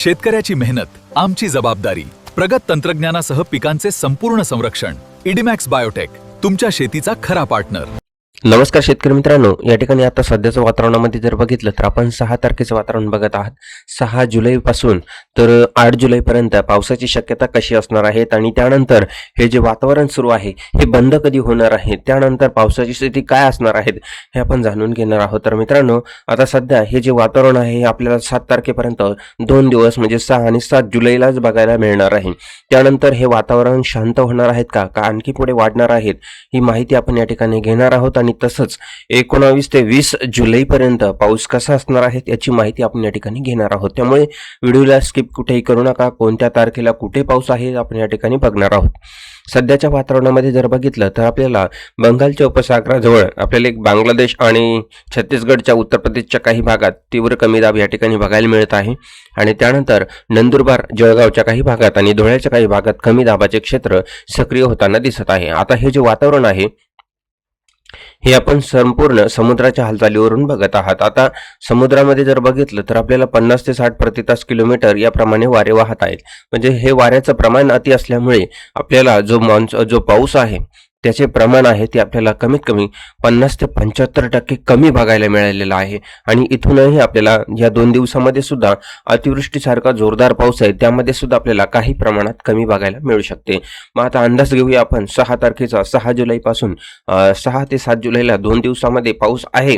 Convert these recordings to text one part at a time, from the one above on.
शेतकऱ्याची मेहनत आमची जबाबदारी. प्रगत तंत्रज्ञानासह पिकांचे संपूर्ण संरक्षण. इडीमॅक्स बायोटेक, तुमच्या शेतीचा खरा पार्टनर. नमस्कार शेतकरी मित्रांनो, या ठिकाणी आता सध्याच्या वातावरणामध्ये जर बघितलं तर आपण 6 तारखेचं वातावरण बघत आहात. 6 जुलैपासून तर 8 जुलैपर्यंत पावसाची शक्यता कशी असणार आहेत आणि त्यानंतर हे जे वातावरण सुरू आहे हे बंद कधी होणार आहे, त्यानंतर पावसाची स्थिती काय असणार आहे हे आपण जाणून घेणार आहोत. तर मित्रांनो, आता सध्या हे जे वातावरण आहे हे आपल्याला 7 तारखेपर्यंत 2 दिवस म्हणजे 6 आणि 7 जुलैलाच बघायला मिळणार आहे. त्यानंतर हे वातावरण शांत होणार आहेत का आणखी पुढे वाढणार आहेत, ही माहिती आपण या ठिकाणी घेणार आहोत. आणि तसंच 19 ते 20 जुलैपर्यंत पाऊस कसा असणार आहे याची माहिती आपण या ठिकाणी घेणार आहोत. त्यामुळे व्हिडिओला स्किप कुठेही करू नका. कोणत्या तारखेला कुठे पाऊस आहे आपण या ठिकाणी बघणार आहोत. सध्याच्या वातावरणामध्ये जर बघितलं तर आपल्याला बंगालच्या उपसागराजवळ आपल्याला एक बांगलादेश आणि छत्तीसगडच्या उत्तर प्रदेशच्या काही भागात तीव्र कमी दाब या ठिकाणी बघायला मिळत आहे. आणि त्यानंतर नंदुरबार जळगावच्या काही भागात आणि धुळ्याच्या काही भागात कमी दाबाचे क्षेत्र सक्रिय होताना दिसत आहे. आता हे जे वातावरण आहे हे आपण संपूर्ण समुद्राच्या हालचालीवरून बघत आहात. आता समुद्रामध्ये जर बघितलं तर आपल्याला 50 ते 60 प्रति तास किलोमीटर याप्रमाणे वारे वाहत आहेत. म्हणजे हे वाऱ्याचं प्रमाण अति असल्यामुळे आपल्याला जो पाऊस आहे त्याचे प्रमाण आहे ते आपल्याला कमीत कमी 50 ते 75% कमी बघायला मिळालेला आहे. आणि इथूनही आपल्याला या 2 दिवसामध्ये सुद्धा अतिवृष्टीसारखा जोरदार पाऊस आहे, त्यामध्ये सुद्धा आपल्याला काही प्रमाणात कमी बघायला मिळू शकते. मग आता अंदाज घेऊया आपण 6 तारखेचा. 6 जुलैपासून 6 ते 7 जुलैला 2 दिवसामध्ये पाऊस आहे,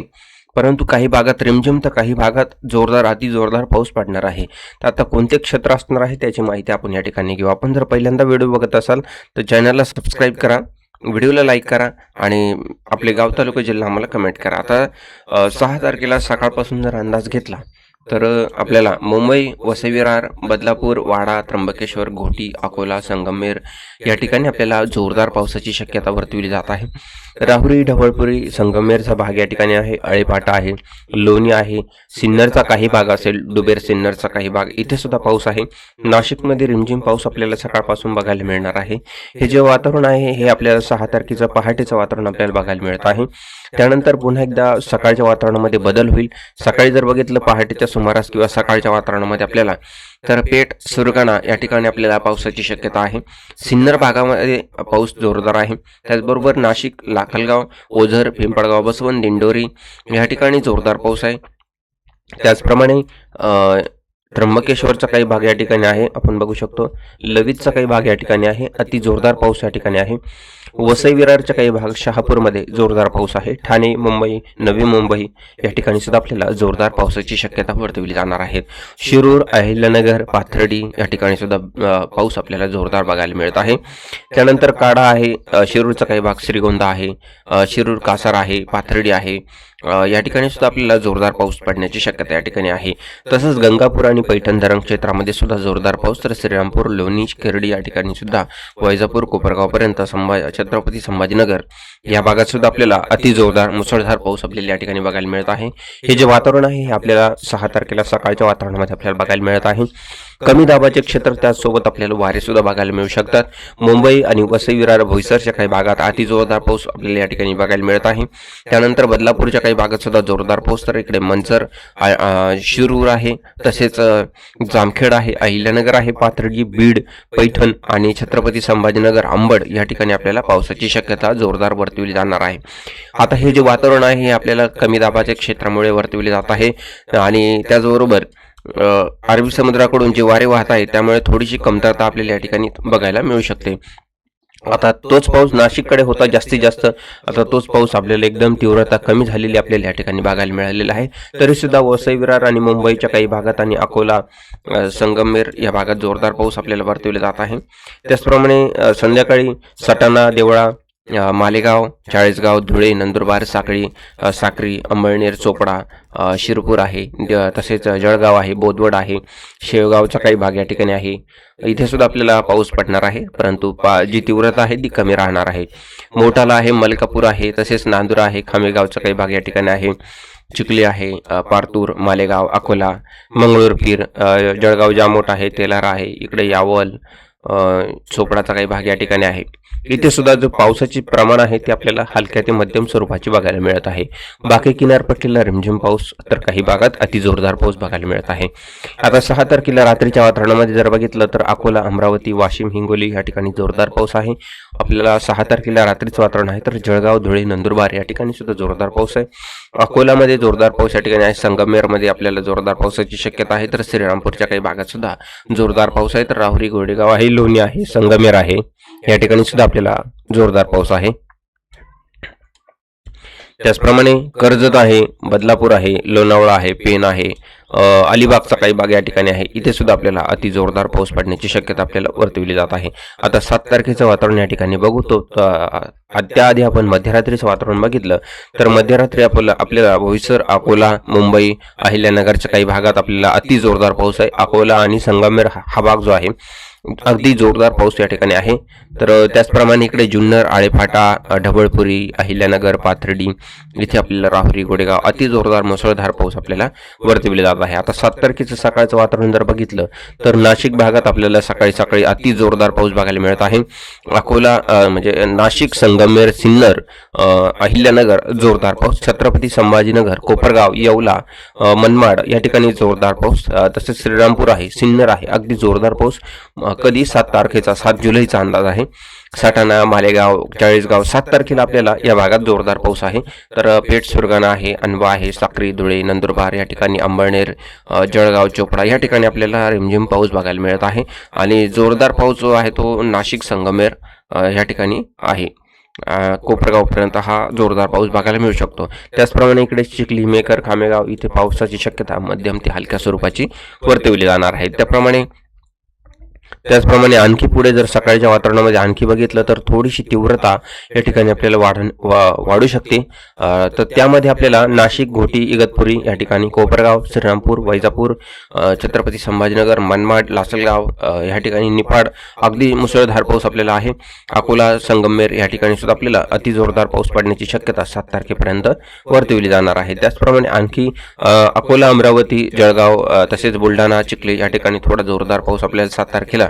परंतु काही भागात रिमझिम तर काही भागात जोरदार अति जोरदार पाऊस पडणार आहे. तर आता कोणते क्षेत्र असणार आहे त्याची माहिती आपण या ठिकाणी घेऊ. आपण जर पहिल्यांदा व्हिडिओ बघत असाल तर चॅनलला सबस्क्राईब करा, व्हिडिओला लाईक करा आणि आपले गाव तालुका जिल्हा आम्हाला कमेंट करा. आता 6 तारखेला सकाळपासून जर अंदाज घेतला तर आपल्याला मुंबई, वसई विरार, बदलापूर, वाडा, त्र्यंबकेश्वर, घोटी, अकोला, संगमनेर या ठिकाणी आपल्याला जोरदार पावसाची शक्यता वर्तवली जात आहे. राहुरी, ढवळपुरी, संगमनेरचा भाग या ठिकाणी आहे, अळेपाटा आहे, लोणी आहे, सिन्नरचा काही भाग असेल, डुबेर सिन्नरचा काही भाग, इथे सुद्धा पाऊस आहे. नाशिकमध्ये रिमझिम पाऊस आपल्याला सकाळपासून बघायला मिळणार आहे. हे जे वातावरण आहे हे आपल्याला 6 तारखेचं पहाटेचं वातावरण आपल्याला बघायला मिळत आहे. त्यानंतर पुन्हा एकदा सकाळच्या वातावरणामध्ये बदल होईल. सकाळी जर बघितलं पहाटेच्या सुमारास किंवा सकाळच्या वातावरणामध्ये आपल्याला तर पेठ, सुरगाणा या ठिकाणी आपल्याला पावसाची शक्यता आहे. सिन्नर भागामध्ये पाऊस जोरदार आहे. त्याचबरोबर नाशिक, लाखलगाव, ओझर, पिंपळगाव, बसवंत, दिंडोरी या ठिकाणी जोरदार पाऊस आहे. त्याचप्रमाणे त्र्यंबकेश्वरचा काही भाग या ठिकाणी आहे, आपण बघू शकतो. लवितचा काही भाग या ठिकाणी आहे, अति जोरदार पाऊस या ठिकाणी आहे. वसई विरारचा काही भाग, शहापूरमध्ये जोरदार पाऊस आहे. ठाणे, मुंबई, नवी मुंबई या ठिकाणी सुद्धा आपल्याला जोरदार पावसाची शक्यता वर्तवली जाणार आहे. शिरूर, अहिल्यानगर, पाथर्डी या ठिकाणी सुद्धा पाऊस आपल्याला जोरदार बघायला मिळत आहे. त्यानंतर काढा आहे, शिरूरचा काही भाग, श्रीगोंदा आहे, शिरूर, कासार आहे, पाथर्डी आहे, या ठिकाणी सुद्धा आपल्याला जोरदार पाऊस पडण्याची शक्यता या ठिकाणी आहे. तसंच गंगापूर आणि पैठण धरण क्षेत्रामध्ये सुद्धा जोरदार पाऊस, तर श्रीरामपूर, लोणी, खेर्डी या ठिकाणी सुद्धा, वैजापूर, कोपरगावपर्यंत, छत्रपती संभाजीनगर या भागात सुद्धा आपल्याला अति जोरदार मुसळधार पाऊस आपल्याला या ठिकाणी बघायला मिळत आहे. हे जे वातावरण आहे हे आपल्याला 6 तारखेला सकाळच्या वातावरणामध्ये आपल्याला बघायला मिळत आहे. कमी दाबाचे क्षेत्र, त्याचसोबत आपल्याला वारे सुद्धा बघायला मिळू शकतात. मुंबई आणि वसई विरार, बोईसरच्या काही भागात अति जोरदार पाऊस आपल्याला या ठिकाणी बघायला मिळत आहे. त्यानंतर बदलापूरच्या काही भागात सुद्धा जोरदार पाऊस, तर इकडे मंचर, शिरूर आहे, तसेच जामखेड आहे, अहिल्यानगर आहे, पाथर्डी, बीड, पैठण आणि छत्रपती संभाजीनगर, अंबड या ठिकाणी आपल्याला पावसाची शक्यता जोरदार वर्तवली जाणार आहे. आता हे जे वातावरण आहे हे आपल्याला कमी दाबाच्या क्षेत्रामुळे वर्तवले जात आहे. आणि त्याचबरोबर अरबी समुद्राकडून जे वारे वाहत आहे त्यामुळे थोडीशी कमतरता आपल्याला या ठिकाणी बघायला मिळू शकते. आता तोच पाऊस नाशिककडे होता जास्तीत जास्त, आता तोच पाऊस आपल्याला एकदम तीव्रता कमी झालेली आपल्याला या ठिकाणी बघायला मिळालेला आहे. तरी सुद्धा वसई विरार आणि मुंबईच्या काही भागात आणि अकोला, संगमनेर या भागात जोरदार पाऊस आपल्याला वर्तवले जात आहे. त्याचप्रमाणे संध्याकाळी सटाणा, देवळा, मालेगाव, चाळीसगाव, धुळे, नंदुरबार, साक्री, अंबळनेर, चोपडा, शिरपूर आहे, तसेच जळगाव आहे, बोदवड आहे, शेवगावचा काही भाग या ठिकाणी आहे. इथे सुद्धा आपल्याला पाऊस पडणार आहे, परंतु जी तीव्रता आहे ती कमी राहणार आहे. मोठाला आहे, मलकापूर आहे, तसेच नांदुरा आहे, खामेगावचा काही भाग या ठिकाणी आहे. चिखली आहे, पारतूर, मालेगाव, अकोला, मंगळूरपीर, जळगाव जामोट आहे, तेलारा आहे, इकडे यावल, चोपडाचा काही भाग या ठिकाणी आहे. इथे सुद्धा जो पावसाचे प्रमाण आहे ते आपल्याला हलक्या ते मध्यम स्वरूपाचे बघायला मिळत आहे. बाकी किनारपट्टीला रिमझिम पाऊस तर काही भागात अति जोरदार पाऊस बघायला मिळत आहे. आता 6 तारखेला रात्रीच्या वातावरणामध्ये जर बघितलं तर अकोला, अमरावती, वाशिम, हिंगोली या ठिकाणी जोरदार पाऊस आहे. आपल्याला 6 तारखेला रात्रीचं वातावरण आहे तर जळगाव, धुळे, नंदुरबार या ठिकाणी सुद्धा जोरदार पाऊस आहे. अकोलामध्ये जोरदार पाऊस या ठिकाणी आहे. संगमेरमध्ये आपल्याला जोरदार पावसाची शक्यता आहे. तर श्रीरामपूरच्या काही भागात सुद्धा जोरदार पाऊस आहे. तर राहुरी, गोडेगाव आहे, लोणी आहे, संगमेर आहे या ठिकाणी सुद्धा आपल्याला जोरदार पाऊस आहे. त्याचप्रमाणे कर्जत आहे, बदलापूर आहे, लोणावळा आहे, पेन आहे, अलिबागचा काही भाग या ठिकाणी आहे. इथे सुद्धा आपल्याला अति जोरदार पाऊस पडण्याची शक्यता आपल्याला वर्तवली जात आहे. आता 7 तारखेचं वातावरण या ठिकाणी बघू तो त्याआधी आपण मध्यरात्रीचं वातावरण बघितलं तर मध्यरात्री आपल्याला बोईसर, अकोला, मुंबई, अहिल्यानगरच्या काही भागात आपल्याला अति जोरदार पाऊस आहे. अकोला आणि संगमेर हा भाग जो आहे अगदी जोरदार पाऊस या ठिकाणी आहे. तर त्याचप्रमाणे इकडे जुन्नर, आळेफाटा, ढबळपुरी, अहिल्यानगर, पाथर्डी इथे आपल्याला राहुरी, गोडेगाव अति जोरदार मुसळधार पाऊस आपल्याला वर्तविले जात आहे. आता 7 तारखेचं सकाळचं वातावरण जर बघितलं तर नाशिक भागात आपल्याला सकाळी सकाळी अति जोरदार पाऊस बघायला मिळत आहे. अकोला म्हणजे नाशिक, संगमेर, सिन्नर, अहिल्यानगर जोरदार पाऊस. छत्रपती संभाजीनगर, कोपरगाव, येवला, मनमाड या ठिकाणी जोरदार पाऊस. तसेच श्रीरामपूर आहे, सिन्नर आहे, अगदी जोरदार पाऊस. कधी 7 तारखेचा 7 जुलैचा अंदाज आहे. सटाणा, मालेगाव, चाळीसगाव 7 तारखेला आपल्याला या भागात जोरदार पाऊस आहे. तर पेठ, सुरगाणा आहे, अनवा आहे, साक्री, धुळे, नंदुरबार या ठिकाणी, अंबळनेर, जळगाव, चोपडा या ठिकाणी आपल्याला रिमझिम पाऊस बघायला मिळत आहे. आणि जोरदार पाऊस जो आहे तो नाशिक, संगमेर या ठिकाणी आहे. कोपरगावपर्यंत हा जोरदार पाऊस बघायला मिळू शकतो. त्याचप्रमाणे इकडे चिखली, मेकर, खामेगाव इथे पावसाची शक्यता मध्यम ते हलक्या स्वरूपाची वर्तवली जाणार आहे. त्याचप्रमाणे आणखी पुढे जर सकाळच्या वातावरणामध्ये आणखी बघितलं तर थोडीशी तीव्रता या ठिकाणी आपल्याला वाढू शकते. तर त्यामध्ये आपल्याला नाशिक, घोटी, इगतपुरी या ठिकाणी, कोपरगाव, श्रीरामपूर, वैजापूर, छत्रपती संभाजीनगर, मनमाड, लासलगाव या ठिकाणी, निफाड अगदी मुसळधार पाऊस आपल्याला आहे. अकोला, संगमेर या ठिकाणी सुद्धा आपल्याला अति जोरदार पाऊस पडण्याची शक्यता 7 तारखेपर्यंत वर्तवली जाणार आहे. त्याचप्रमाणे आणखी अकोला, अमरावती, जळगाव तसेच बुलढाणा, चिखली या ठिकाणी थोडा जोरदार पाऊस आपल्याला 7 तारखेला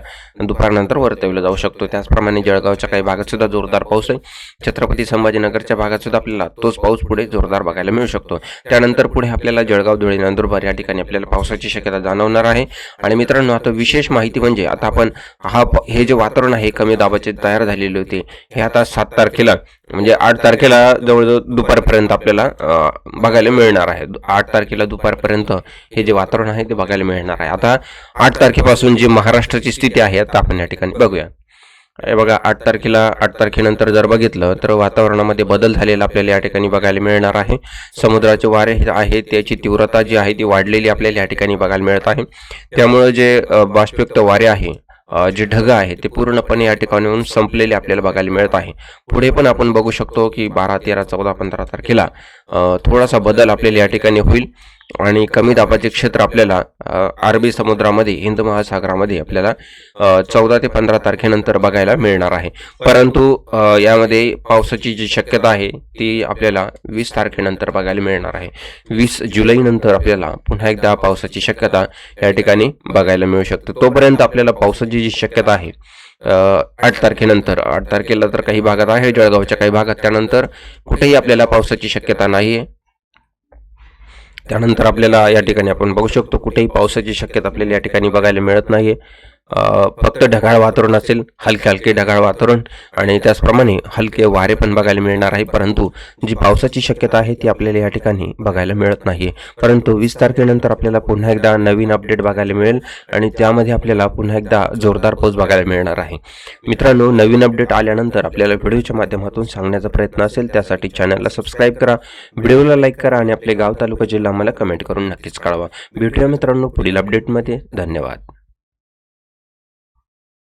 दुपारनंतर वर्तवला जाऊ शकतो. त्याचप्रमाणे जळगावच्या काही भागात सुद्धा जोरदार पाऊस आहे. छत्रपती संभाजीनगरच्या भागात सुद्धा आपल्याला तोच पाऊस पुढे जोरदार बघायला मिळू शकतो. त्यानंतर पुढे आपल्याला जळगाव, धुळे, नंदुरबार या ठिकाणी आपल्याला पावसाची शक्यता जाणवणार आहे. आणि मित्रांनो, आता विशेष माहिती म्हणजे आता आपण हे जे वातावरण आहे कमी दाबाचे तयार झालेले होते हे आता 7 तारखेला म्हणजे 8 तारखेला जवळजवळ दुपारपर्यंत आपल्याला बघायला मिळणार आहे. 8 तारखेला दुपारपर्यंत हे जे वातावरण आहे ते बघायला मिळणार आहे. आता 8 तारखेपासून जी महाराष्ट्राची स्थिती आहे आता आपण या ठिकाणी बघूया. हे बघा 8 तारखेनंतर जर बघितलं तर वातावरणामध्ये बदल झालेला आपल्याला या ठिकाणी बघायला मिळणार आहे. समुद्राचे वारे आहे त्याची तीव्रता जी आहे ती वाढलेली आपल्याला या ठिकाणी बघायला मिळत आहे. त्यामुळे जे बाष्पयुक्त वारे आहे, जे ढग आहे ते पूर्णपणे या ठिकाणाहून संपलेले आपल्याला बघायला मिळत आहे. पुढे पण आपण बघू शकतो की 12, 13, 14, 15 तारखेला थोडासा बदल आपल्याला या ठिकाणी होईल आणि कमी दाबाचे क्षेत्र आपल्याला अरबी समुद्रामध्ये, हिंद महासागरामध्ये आपल्याला 14 ते 15 तारखेनंतर बघायला मिळणार आहे. परंतु यामध्ये पावसाची जी शक्यता आहे ती आपल्याला 20 तारखेनंतर बघायला मिळणार आहे. 20 जुलैनंतर आपल्याला पुन्हा एकदा पावसाची शक्यता या ठिकाणी बघायला मिळू शकते. तोपर्यंत आपल्याला पावसाची जी शक्यता आहे 8 तारखेनंतर, 8 तारखेला तर काही भागात आहे, जळगावच्या काही भागात, त्यानंतर कुठेही आपल्याला पावसाची शक्यता नाही आहे. त्यानंतर आपल्याला या ठिकाणी आपण बघू शकतो कुठेही पावसाची शक्यता आपल्याला या ठिकाणी बघायला मिळत नाहीये. फक्त ढगाळ वातावरण असेल, हलके ढगाळ वातावरण आणि त्याचप्रमाणे हलके वारे पण बघायला मिळणार आहे. परंतु जी पावसाची शक्यता आहे ती आपल्याला या ठिकाणी बघायला मिळत नाहीये. परंतु 20 तारखेनंतर आपल्याला पुन्हा एकदा नवीन अपडेट बघायला मिळेल आणि त्यामध्ये आपल्याला पुन्हा एकदा जोरदार पाऊस बघायला मिळणार आहे. मित्रांनो, नवीन अपडेट आल्यानंतर आपल्याला व्हिडिओच्या माध्यमातून सांगण्याचा प्रयत्न असेल, त्यासाठी चॅनलला सबस्क्राईब करा, व्हिडिओला लाईक करा आणि आपले गाव, तालुका, जिल्हा मला कमेंट करून नक्कीच कळवा. भेटूया मित्रांनो पुढील अपडेटमध्ये. धन्यवाद.